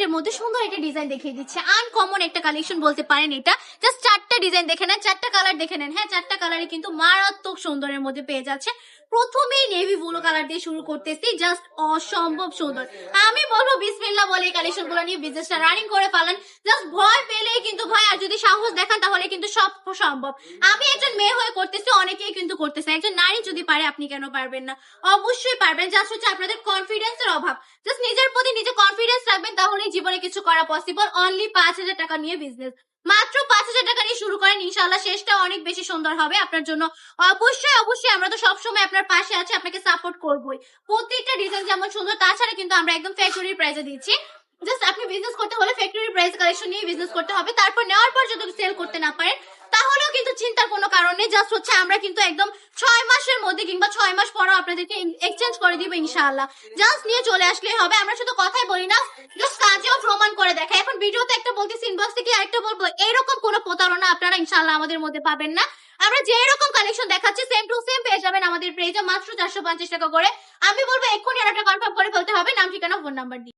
প্রিন্টের মধ্যে সুন্দর একটা ডিজাইন দেখিয়ে দিচ্ছে, আনকমন একটা কালেকশন বলতে পারেন এটা। জাস্ট 4টা ডিজাইন দেখে নেন, 4টা কালার দেখে নেন। হ্যাঁ, 4টা কালারই কিন্তু মারাত্মক সুন্দরের মধ্যে পেয়ে যাচ্ছে। প্রথমেই নেভি ব্লু কালার দিয়ে শুরু করতেছি, জাস্ট অসম্ভব সুন্দর। আমি বলবো বিসমিল্লাহ বলে এই কালেকশন গুলো নিয়ে বিজনেসটা রানিং করে ফেলেন। জাস্ট ভয় পেলেই কিন্তু ভাই, আর যদি সাহস দেখান তাহলে কিন্তু সব সম্ভব। আমি একজন মেয়ে হয়ে করতেছি, অনেকেই কিন্তু করতেছে। একজন নারী যদি পারে, আপনি কেন পারবেন না? অবশ্যই পারবেন। জাস্ট হচ্ছে আপনাদের কনফিডেন্সের অভাব। জাস্ট নিজের প্রতি নিজে কনফিডেন্স রাখবেন, তাহলেই জীবনে কিছু করা পসিবল। অনলি 5,000 টাকা নিয়ে বিজনেস, মাত্র 5,000 টাকা নিয়ে শুরু করেন, ইনশাআল্লাহ শেষটা অনেক বেশি সুন্দর হবে আপনার জন্য। অবশ্যই অবশ্যই আমরা তো সবসময় আপনার পাশে আছি, আপনাকে সাপোর্ট করবোই। প্রত্যেকটা ডিজাইন যেমন সুন্দর, তাছাড়া কিন্তু আমরা একদম ফ্যাক্টরি প্রাইসে দিচ্ছি। জাস্ট আপনি বিজনেস করতে হলে ফ্যাক্টরি প্রাইস কালেকশন নিয়ে বিজনেস করতে হবে। তারপর নেওয়ার পর যদি সেল করতে না পারেন, তাহলেও কিন্তু চিন্তার কোনো কারণ নেই। জাস্ট হচ্ছে আমরা কিন্তু একদম 6 মাসের মধ্যে কিংবা 6 মাস পরেও আপনাদেরকে এক্সচেঞ্জ করে দিব ইনশাআল্লাহ। জাস্ট নিয়ে চলে আসলেই হবে। আমরা শুধু কথাই বলি না, জাস্ট কাজেও প্রমাণ করে দেখাই। এখন ভিডিওতে একটা বলতেছি, ইনবক্সে কি আরেকটা বলবো, এরকম কোনো প্রতারণা আপনারা ইনশাআল্লাহ আমাদের মধ্যে পাবেন না। আমরা যে এরকম কালেকশন দেখাচ্ছি সেম টু সেম পেয়ে যাবেন আমাদের পেজে, মাত্র 450 টাকা করে। আমি বলবো এক্ষুনি অর্ডারটা কনফার্ম করে ফেলতে হবে, নাম ঠিকানা ফোন নাম্বার দিয়ে।